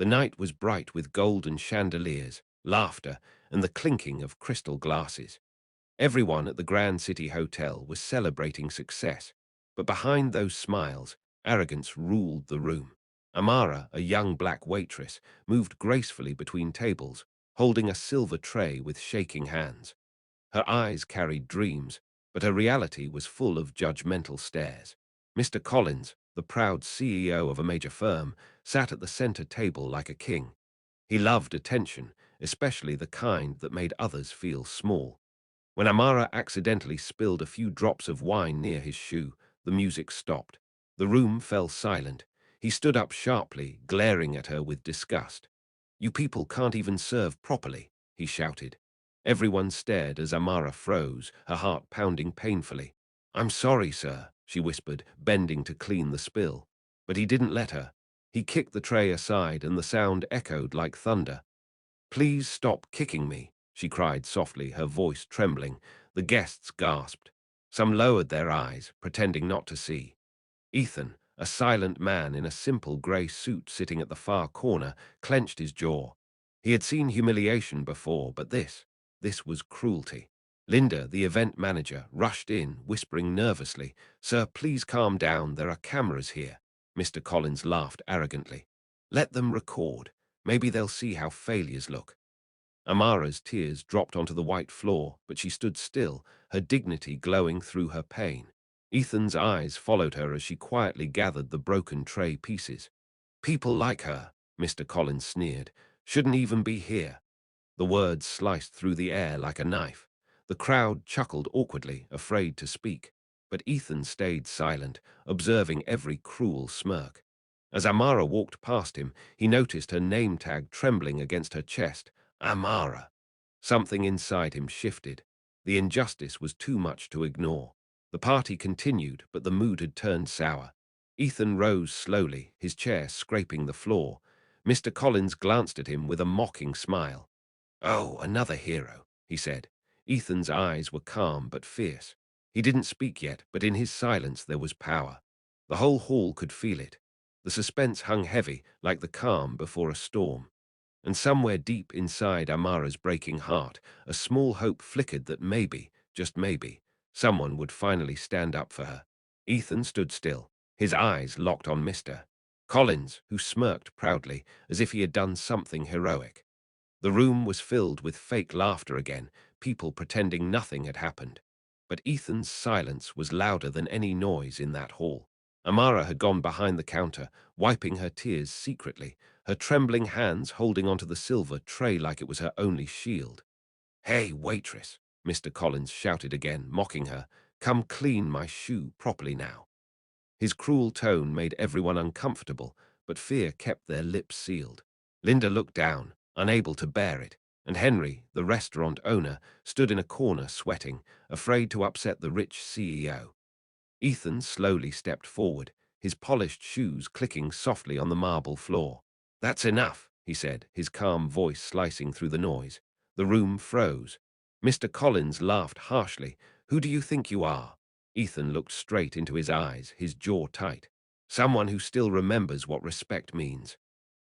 The night was bright with golden chandeliers, laughter, and the clinking of crystal glasses. Everyone at the Grand City Hotel was celebrating success, but behind those smiles, arrogance ruled the room. Amara, a young black waitress, moved gracefully between tables, holding a silver tray with shaking hands. Her eyes carried dreams, but her reality was full of judgmental stares. Mr. Collins, the proud CEO of a major firm, sat at the center table like a king. He loved attention, especially the kind that made others feel small. When Amara accidentally spilled a few drops of wine near his shoe, the music stopped. The room fell silent. He stood up sharply, glaring at her with disgust. "You people can't even serve properly," he shouted. Everyone stared as Amara froze, her heart pounding painfully. "I'm sorry, sir," she whispered, bending to clean the spill. But he didn't let her. He kicked the tray aside and the sound echoed like thunder. "Please stop kicking me," she cried softly, her voice trembling. The guests gasped. Some lowered their eyes, pretending not to see. Ethan, a silent man in a simple grey suit sitting at the far corner, clenched his jaw. He had seen humiliation before, but this was cruelty. Linda, the event manager, rushed in, whispering nervously, "Sir, please calm down, there are cameras here." Mr. Collins laughed arrogantly. "Let them record. Maybe they'll see how failures look." Amara's tears dropped onto the white floor, but she stood still, her dignity glowing through her pain. Ethan's eyes followed her as she quietly gathered the broken tray pieces. "People like her," Mr. Collins sneered, "shouldn't even be here." The words sliced through the air like a knife. The crowd chuckled awkwardly, afraid to speak. But Ethan stayed silent, observing every cruel smirk. As Amara walked past him, he noticed her name tag trembling against her chest. Amara. Something inside him shifted. The injustice was too much to ignore. The party continued, but the mood had turned sour. Ethan rose slowly, his chair scraping the floor. Mr. Collins glanced at him with a mocking smile. "Oh, another hero," he said. Ethan's eyes were calm but fierce. He didn't speak yet, but in his silence there was power. The whole hall could feel it. The suspense hung heavy, like the calm before a storm. And somewhere deep inside Amara's breaking heart, a small hope flickered that maybe, just maybe, someone would finally stand up for her. Ethan stood still, his eyes locked on Mr. Collins, who smirked proudly, as if he had done something heroic. The room was filled with fake laughter again, people pretending nothing had happened. But Ethan's silence was louder than any noise in that hall. Amara had gone behind the counter, wiping her tears secretly, her trembling hands holding onto the silver tray like it was her only shield. "Hey, waitress," Mr. Collins shouted again, mocking her, "come clean my shoe properly now." His cruel tone made everyone uncomfortable, but fear kept their lips sealed. Linda looked down, unable to bear it, and Henry, the restaurant owner, stood in a corner sweating, afraid to upset the rich CEO. Ethan slowly stepped forward, his polished shoes clicking softly on the marble floor. "That's enough," he said, his calm voice slicing through the noise. The room froze. Mr. Collins laughed harshly. "Who do you think you are?" Ethan looked straight into his eyes, his jaw tight. "Someone who still remembers what respect means."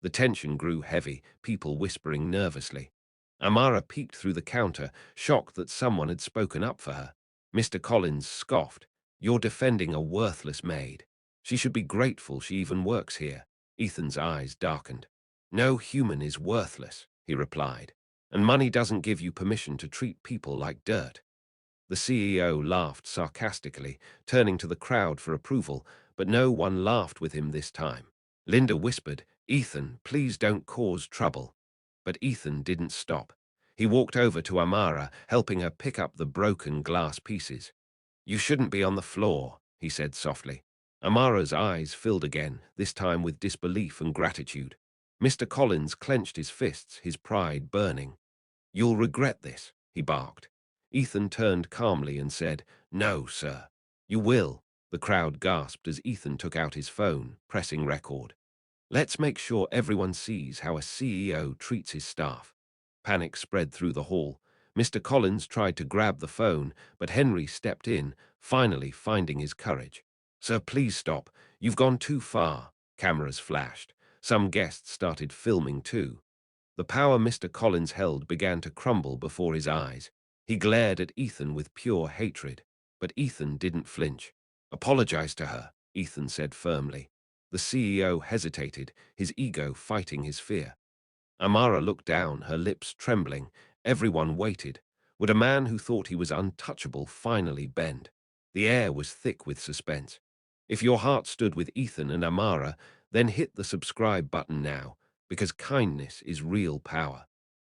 The tension grew heavy, people whispering nervously. Amara peeked through the counter, shocked that someone had spoken up for her. Mr. Collins scoffed. "You're defending a worthless maid. She should be grateful she even works here." Ethan's eyes darkened. "No human is worthless," he replied, "and money doesn't give you permission to treat people like dirt." The CEO laughed sarcastically, turning to the crowd for approval, but no one laughed with him this time. Linda whispered, "Ethan, please don't cause trouble." But Ethan didn't stop. He walked over to Amara, helping her pick up the broken glass pieces. "You shouldn't be on the floor," he said softly. Amara's eyes filled again, this time with disbelief and gratitude. Mr. Collins clenched his fists, his pride burning. "You'll regret this," he barked. Ethan turned calmly and said, "No, sir." "You will." The crowd gasped as Ethan took out his phone, pressing record. "Let's make sure everyone sees how a CEO treats his staff." Panic spread through the hall. Mr. Collins tried to grab the phone, but Henry stepped in, finally finding his courage. "Sir, please stop. You've gone too far." Cameras flashed. Some guests started filming too. The power Mr. Collins held began to crumble before his eyes. He glared at Ethan with pure hatred, but Ethan didn't flinch. "Apologize to her," Ethan said firmly. The CEO hesitated, his ego fighting his fear. Amara looked down, her lips trembling. Everyone waited. Would a man who thought he was untouchable finally bend? The air was thick with suspense. If your heart stood with Ethan and Amara, then hit the subscribe button now, because kindness is real power.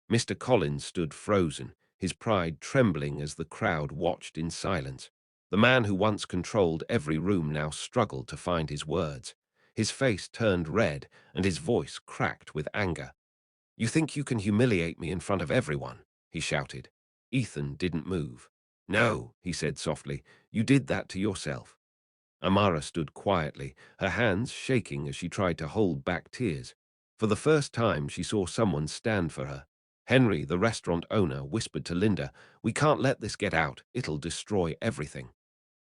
Mr. Collins stood frozen, his pride trembling as the crowd watched in silence. The man who once controlled every room now struggled to find his words. His face turned red, and his voice cracked with anger. "You think you can humiliate me in front of everyone?" he shouted. Ethan didn't move. "No," he said softly, "you did that to yourself." Amara stood quietly, her hands shaking as she tried to hold back tears. For the first time, she saw someone stand for her. Henry, the restaurant owner, whispered to Linda, "We can't let this get out. It'll destroy everything."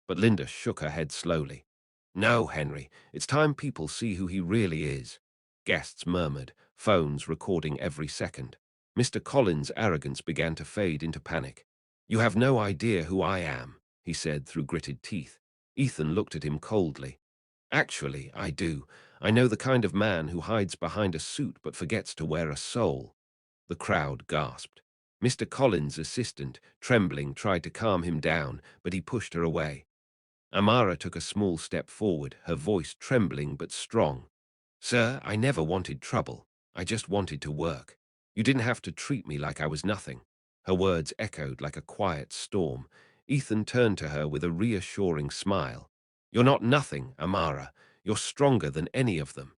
But Linda shook her head slowly. "No, Henry, it's time people see who he really is." Guests murmured, phones recording every second. Mr. Collins' arrogance began to fade into panic. "You have no idea who I am," he said through gritted teeth. Ethan looked at him coldly. "Actually, I do. I know the kind of man who hides behind a suit but forgets to wear a soul." The crowd gasped. Mr. Collins' assistant, trembling, tried to calm him down, but he pushed her away. Amara took a small step forward, her voice trembling but strong. "Sir, I never wanted trouble. I just wanted to work. You didn't have to treat me like I was nothing." Her words echoed like a quiet storm. Ethan turned to her with a reassuring smile. "You're not nothing, Amara. You're stronger than any of them."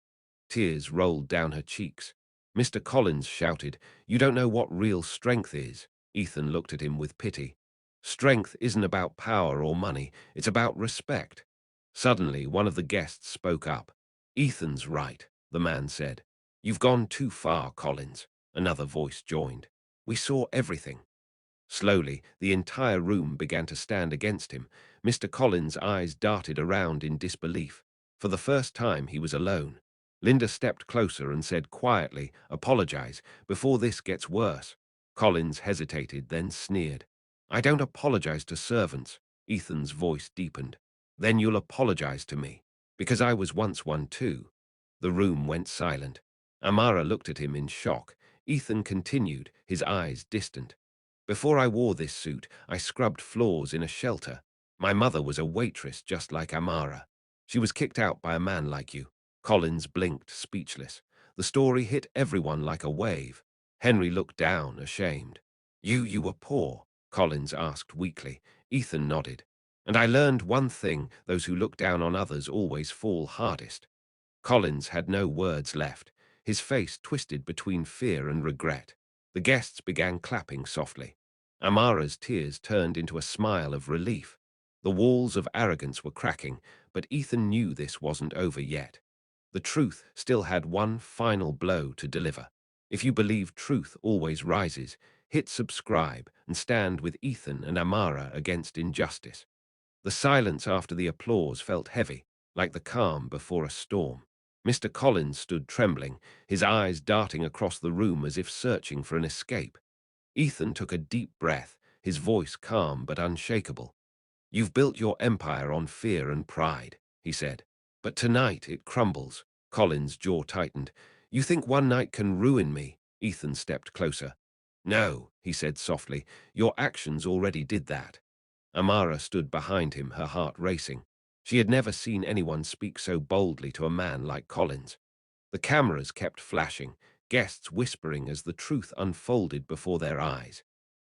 Tears rolled down her cheeks. Mr. Collins shouted, "You don't know what real strength is." Ethan looked at him with pity. "Strength isn't about power or money. It's about respect." Suddenly, one of the guests spoke up. "Ethan's right," the man said. "You've gone too far, Collins." Another voice joined. "We saw everything." Slowly, the entire room began to stand against him. Mr. Collins' eyes darted around in disbelief. For the first time, he was alone. Linda stepped closer and said quietly, "Apologize, before this gets worse." Collins hesitated, then sneered. "I don't apologize to servants." Ethan's voice deepened. "Then you'll apologize to me, because I was once one too." The room went silent. Amara looked at him in shock. Ethan continued, his eyes distant. "Before I wore this suit, I scrubbed floors in a shelter. My mother was a waitress just like Amara. She was kicked out by a man like you." Collins blinked, speechless. The story hit everyone like a wave. Henry looked down, ashamed. You were poor?" Collins asked weakly. Ethan nodded. "And I learned one thing, those who look down on others always fall hardest." Collins had no words left, his face twisted between fear and regret. The guests began clapping softly. Amara's tears turned into a smile of relief. The walls of arrogance were cracking, but Ethan knew this wasn't over yet. The truth still had one final blow to deliver. If you believe truth always rises, hit subscribe and stand with Ethan and Amara against injustice. The silence after the applause felt heavy, like the calm before a storm. Mr. Collins stood trembling, his eyes darting across the room as if searching for an escape. Ethan took a deep breath, his voice calm but unshakable. "You've built your empire on fear and pride," he said. "But tonight it crumbles." Collins' jaw tightened. "You think one night can ruin me?" Ethan stepped closer. "No," he said softly. "Your actions already did that." Amara stood behind him, her heart racing. She had never seen anyone speak so boldly to a man like Collins. The cameras kept flashing, guests whispering as the truth unfolded before their eyes.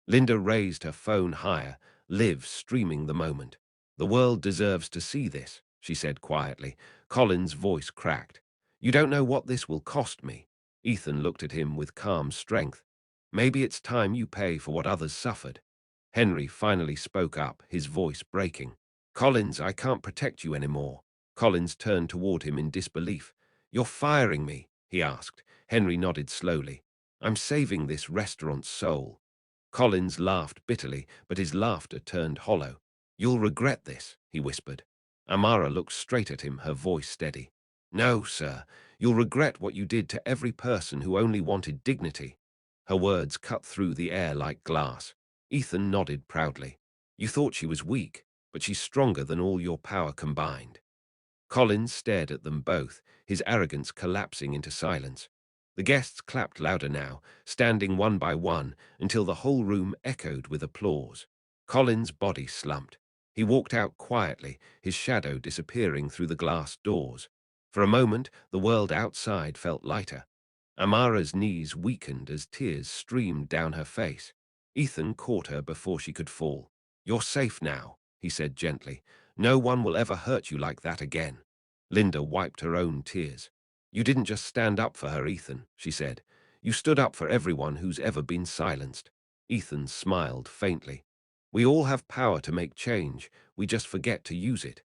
Linda raised her phone higher, live streaming the moment. "The world deserves to see this," she said quietly. Collins' voice cracked. "You don't know what this will cost me." Ethan looked at him with calm strength. "Maybe it's time you pay for what others suffered." Henry finally spoke up, his voice breaking. "Collins, I can't protect you anymore." Collins turned toward him in disbelief. "You're firing me?" he asked. Henry nodded slowly. "I'm saving this restaurant's soul." Collins laughed bitterly, but his laughter turned hollow. "You'll regret this," he whispered. Amara looked straight at him, her voice steady. No, sir. You'll regret what you did to every person who only wanted dignity. Her words cut through the air like glass. Ethan nodded proudly. You thought she was weak, but she's stronger than all your power combined. Collins stared at them both, his arrogance collapsing into silence. The guests clapped louder now, standing one by one, until the whole room echoed with applause. Collins' body slumped. He walked out quietly, his shadow disappearing through the glass doors. For a moment, the world outside felt lighter. Amara's knees weakened as tears streamed down her face. Ethan caught her before she could fall. "You're safe now," he said gently. "No one will ever hurt you like that again." Linda wiped her own tears. "You didn't just stand up for her, Ethan," she said. "You stood up for everyone who's ever been silenced." Ethan smiled faintly. "We all have power to make change. We just forget to use it."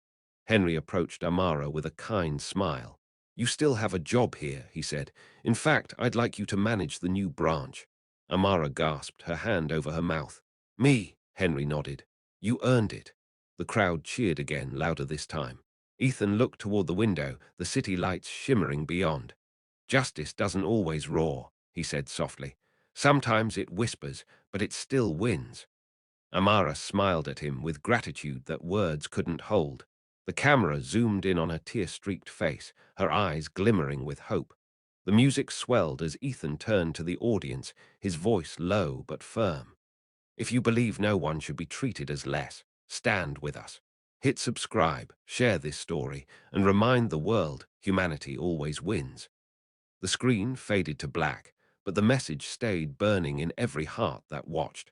Henry approached Amara with a kind smile. "You still have a job here," he said. "In fact, I'd like you to manage the new branch." Amara gasped, her hand over her mouth. "Me," Henry nodded. "You earned it." The crowd cheered again, louder this time. Ethan looked toward the window, the city lights shimmering beyond. "Justice doesn't always roar," he said softly. "Sometimes it whispers, but it still wins." Amara smiled at him with gratitude that words couldn't hold. The camera zoomed in on her tear-streaked face, her eyes glimmering with hope. The music swelled as Ethan turned to the audience, his voice low but firm. "If you believe no one should be treated as less, stand with us. Hit subscribe, share this story, and remind the world humanity always wins." The screen faded to black, but the message stayed burning in every heart that watched.